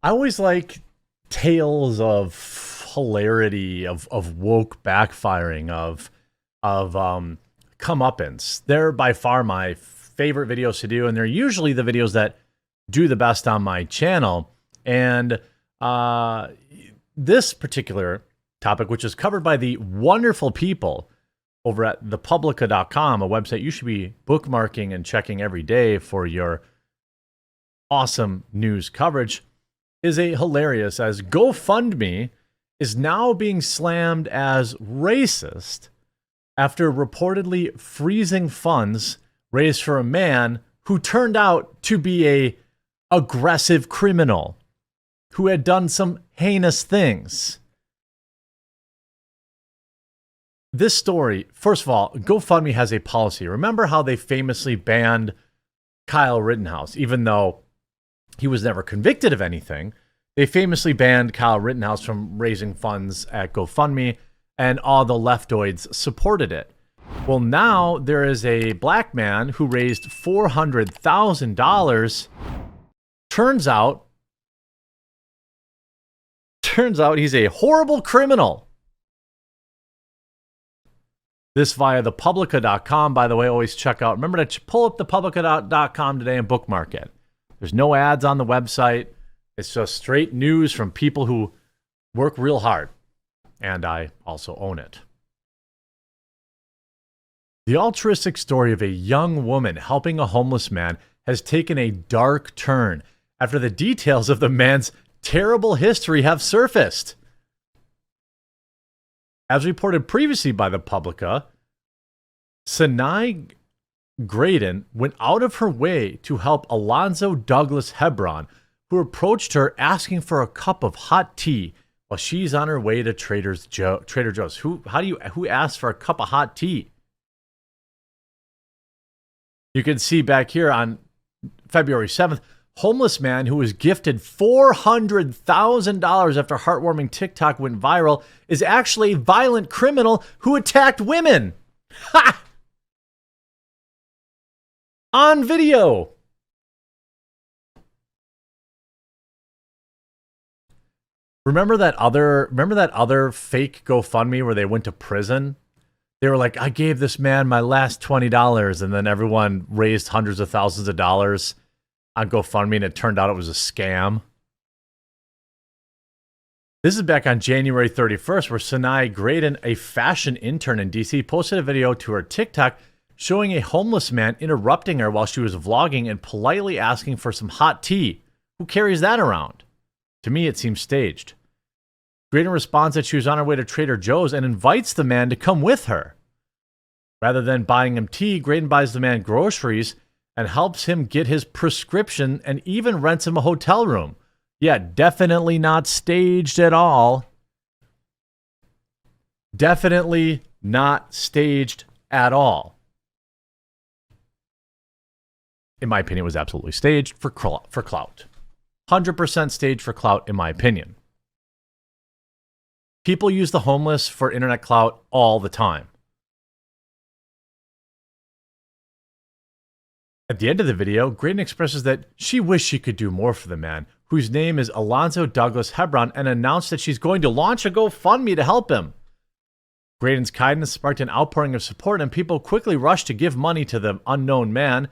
I always like tales of hilarity, of woke backfiring, of comeuppance. They're by far my favorite videos to do, and they're usually the videos that do the best on my channel. And uh, this particular topic, which is covered by the wonderful people over at thepublica.com, a website you should be bookmarking and checking every day for your awesome news coverage, is a hilarious as GoFundMe is now being slammed as racist after reportedly freezing funds raised for a man who turned out to be a aggressive criminal who had done some heinous things. This story, first of all, GoFundMe has a policy. Remember how they famously banned Kyle Rittenhouse, even though he was never convicted of anything. They famously banned Kyle Rittenhouse from raising funds at GoFundMe, and all the leftoids supported it. Well, now there is a black man who raised $400,000. Turns out he's a horrible criminal. This via thepublica.com, by the way. Always check out. Remember to pull up thepublica.com today and bookmark it. There's no ads on the website. It's just straight news from people who work real hard. And I also own it. The altruistic story of a young woman helping a homeless man has taken a dark turn after the details of the man's terrible history have surfaced. As reported previously by the Publica, Sinai Graydon went out of her way to help Alonzo Douglas Hebron, who approached her asking for a cup of hot tea while she's on her way to Trader Joe's. Who asks for a cup of hot tea? You can see back here on February 7th, homeless man who was gifted $400,000 after heartwarming TikTok went viral is actually a violent criminal who attacked women. Ha! On video. Remember that other fake GoFundMe where they went to prison? They were like, I gave this man my last $20, and then everyone raised hundreds of thousands of dollars on GoFundMe, and it turned out it was a scam. This is back on January 31st, where Sinai Graydon, a fashion intern in DC, posted a video to her TikTok showing a homeless man interrupting her while she was vlogging and politely asking for some hot tea. Who carries that around? To me, it seems staged. Graydon responds that she was on her way to Trader Joe's and invites the man to come with her. Rather than buying him tea, Graydon buys the man groceries and helps him get his prescription and even rents him a hotel room. Yeah, definitely not staged at all. Definitely not staged at all. In my opinion, it was absolutely staged for clout. 100% staged for clout, in my opinion. People use the homeless for internet clout all the time. At the end of the video, Graydon expresses that she wished she could do more for the man, whose name is Alonzo Douglas Hebron, and announced that she's going to launch a GoFundMe to help him. Graydon's kindness sparked an outpouring of support, and people quickly rushed to give money to the unknown man.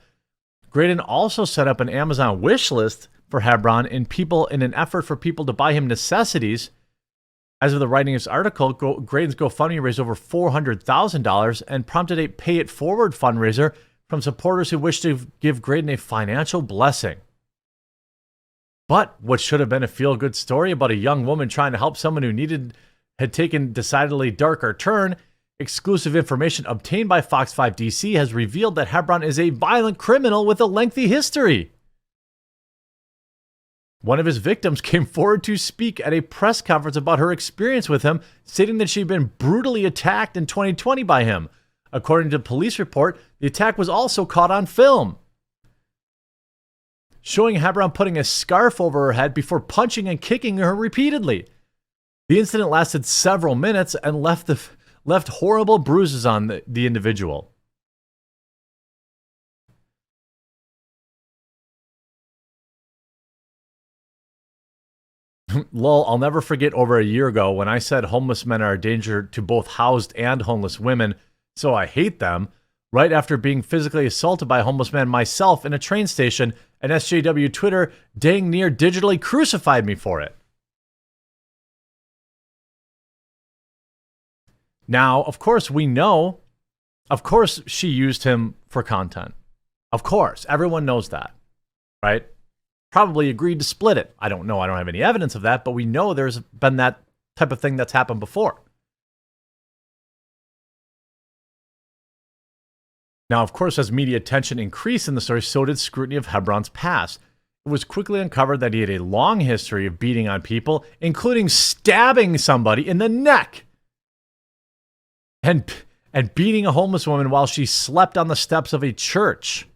Graydon also set up an Amazon wish list for Hebron in an effort for people to buy him necessities. As of the writing of this article, Graydon's GoFundMe raised over $400,000 and prompted a Pay It Forward fundraiser from supporters who wished to give Graydon a financial blessing. But what should have been a feel-good story about a young woman trying to help someone who had taken decidedly darker turn, exclusive information obtained by Fox 5 DC has revealed that Hebron is a violent criminal with a lengthy history. One of his victims came forward to speak at a press conference about her experience with him, stating that she'd been brutally attacked in 2020 by him. According to a police report, the attack was also caught on film, showing Hebron putting a scarf over her head before punching and kicking her repeatedly. The incident lasted several minutes and left horrible bruises on the individual. Lol, I'll never forget over a year ago when I said homeless men are a danger to both housed and homeless women, so I hate them. Right after being physically assaulted by a homeless man myself in a train station, and SJW Twitter dang near digitally crucified me for it. Now, of course, we know, of course, she used him for content. Of course, everyone knows that, right? Probably agreed to split it. I don't know. I don't have any evidence of that, but we know there's been that type of thing that's happened before. Now, of course, as media attention increased in the story, so did scrutiny of Hebron's past. It was quickly uncovered that he had a long history of beating on people, including stabbing somebody in the neck and beating a homeless woman while she slept on the steps of a church.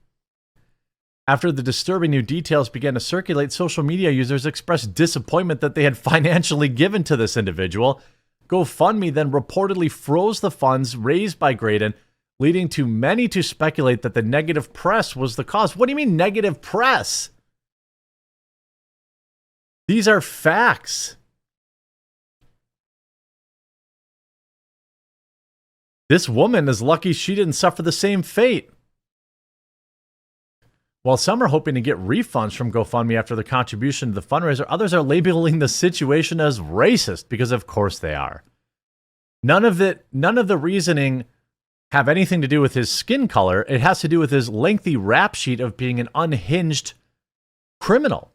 After the disturbing new details began to circulate, social media users expressed disappointment that they had financially given to this individual. GoFundMe then reportedly froze the funds raised by Graydon, leading to many to speculate that the negative press was the cause. What do you mean negative press? These are facts. This woman is lucky she didn't suffer the same fate. While some are hoping to get refunds from GoFundMe after their contribution to the fundraiser, others are labeling the situation as racist, because of course they are. None of the reasoning have anything to do with his skin color. It has to do with his lengthy rap sheet of being an unhinged criminal.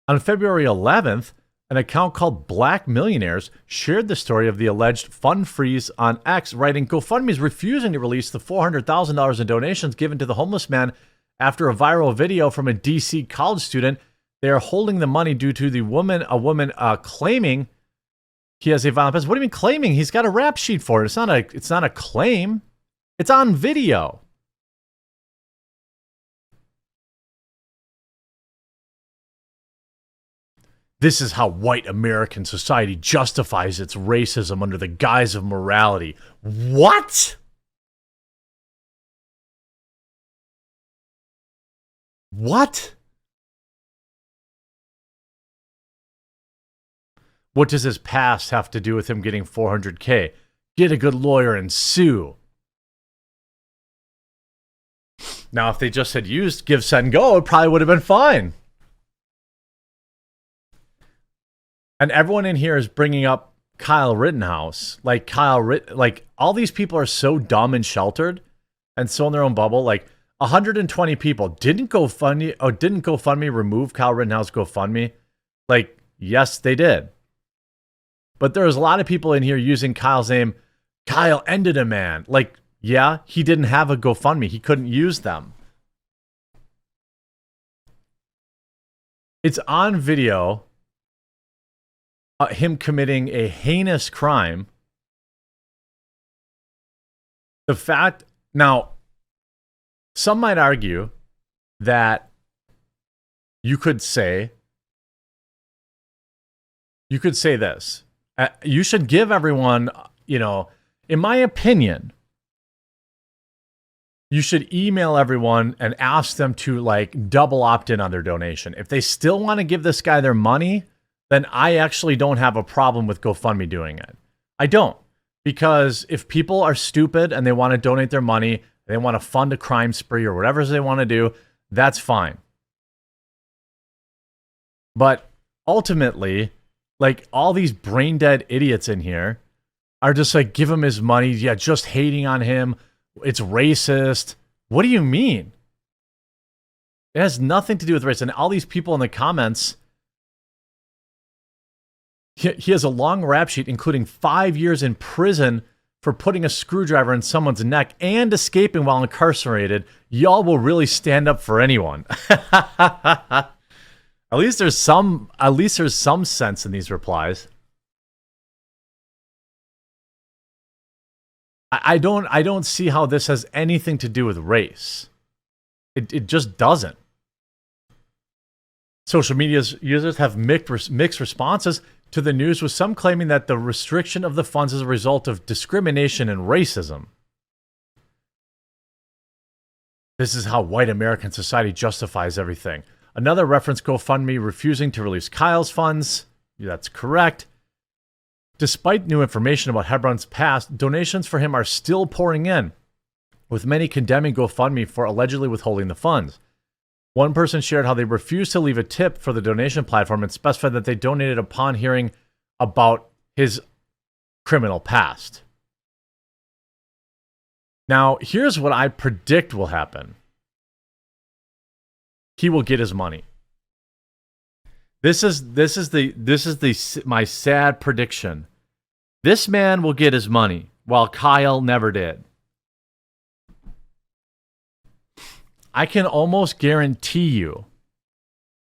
On February 11th, an account called Black Millionaires shared the story of the alleged fund freeze on X, writing, GoFundMe is refusing to release the $400,000 in donations given to the homeless man after a viral video from a DC college student. They are holding the money due to a woman claiming he has a violent past. What do you mean claiming? He's got a rap sheet for it. It's not a claim. It's on video. This is how white American society justifies its racism under the guise of morality. What? What? What does his past have to do with him getting $400K? Get a good lawyer and sue. Now, if they just had used Give, Send, Go, it probably would have been fine. And everyone in here is bringing up Kyle Rittenhouse. Like all these people are so dumb and sheltered and so in their own bubble. Like 120 people didn't GoFundMe remove Kyle Rittenhouse GoFundMe? Like, yes, they did. But there's a lot of people in here using Kyle's name. Kyle ended a man. Like, yeah, he didn't have a GoFundMe. He couldn't use them. It's on video. Him committing a heinous crime. The fact, now, some might argue that you could say this. You should give everyone, in my opinion, you should email everyone and ask them to double opt in on their donation. If they still want to give this guy their money, then I actually don't have a problem with GoFundMe doing it. I don't. Because if people are stupid and they want to donate their money, they want to fund a crime spree or whatever they want to do, that's fine. But ultimately, all these brain dead idiots in here are just give him his money. Yeah, just hating on him. It's racist. What do you mean? It has nothing to do with race. And all these people in the comments, he has a long rap sheet, including 5 years in prison for putting a screwdriver in someone's neck and escaping while incarcerated. Y'all will really stand up for anyone. At least there's some sense in these replies. I don't see how this has anything to do with race. It just doesn't. Social media users have mixed responses to the news, with some claiming that the restriction of the funds is a result of discrimination and racism. This is how white American society justifies everything. Another reference GoFundMe refusing to release Kyle's funds. That's correct. Despite new information about Hebron's past, donations for him are still pouring in, with many condemning GoFundMe for allegedly withholding the funds. One person shared how they refused to leave a tip for the donation platform and specified that they donated upon hearing about his criminal past. Now, here's what I predict will happen. He will get his money. This is my sad prediction. This man will get his money, while Kyle never did. I can almost guarantee you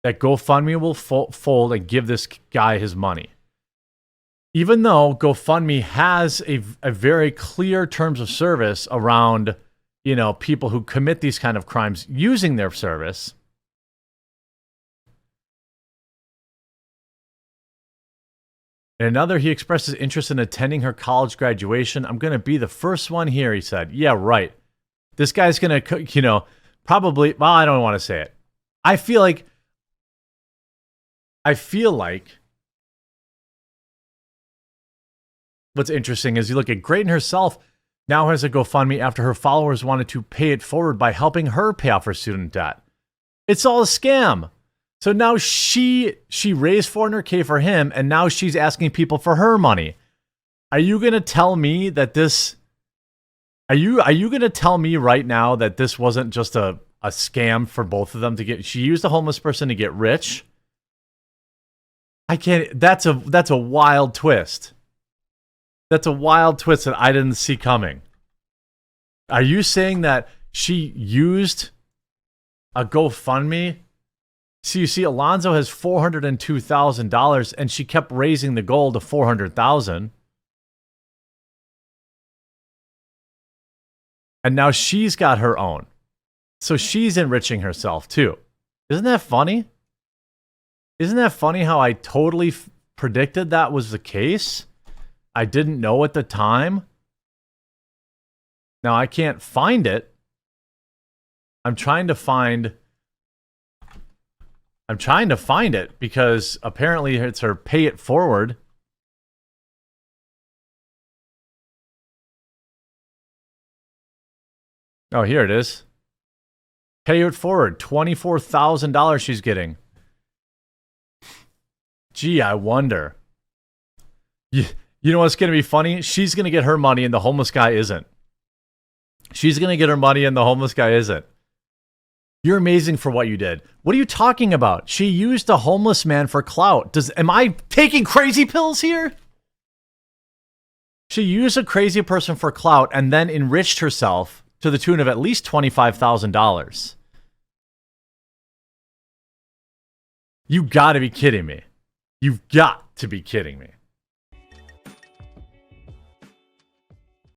that GoFundMe will fold and give this guy his money. Even though GoFundMe has a very clear terms of service around, people who commit these kind of crimes using their service. And another, he expressed his interest in attending her college graduation. I'm going to be the first one here, he said. Yeah, right. This guy's going to, probably, well, I don't want to say it. I feel like what's interesting is you look at Grayton herself now has a GoFundMe after her followers wanted to pay it forward by helping her pay off her student debt. It's all a scam. So now she raised $400K for him, and now she's asking people for her money. Are you going to tell me that this... Are you going to tell me right now that this wasn't just a scam for both of them to get... She used a homeless person to get rich? I can't... That's a wild twist. That's a wild twist that I didn't see coming. Are you saying that she used a GoFundMe... So you see, Alonzo has $402,000, and she kept raising the goal to $400,000. And now she's got her own. So she's enriching herself, too. Isn't that funny? Isn't that funny how I totally predicted that was the case? I didn't know at the time. Now, I can't find it. I'm trying to find it because apparently it's her pay it forward. Oh, here it is. Pay it forward. $24,000 she's getting. Gee, I wonder. You know what's going to be funny? She's going to get her money and the homeless guy isn't. She's going to get her money and the homeless guy isn't. You're amazing for what you did. What are you talking about? She used a homeless man for clout. Am I taking crazy pills here? She used a crazy person for clout and then enriched herself to the tune of at least $25,000. You got to be kidding me. You've got to be kidding me.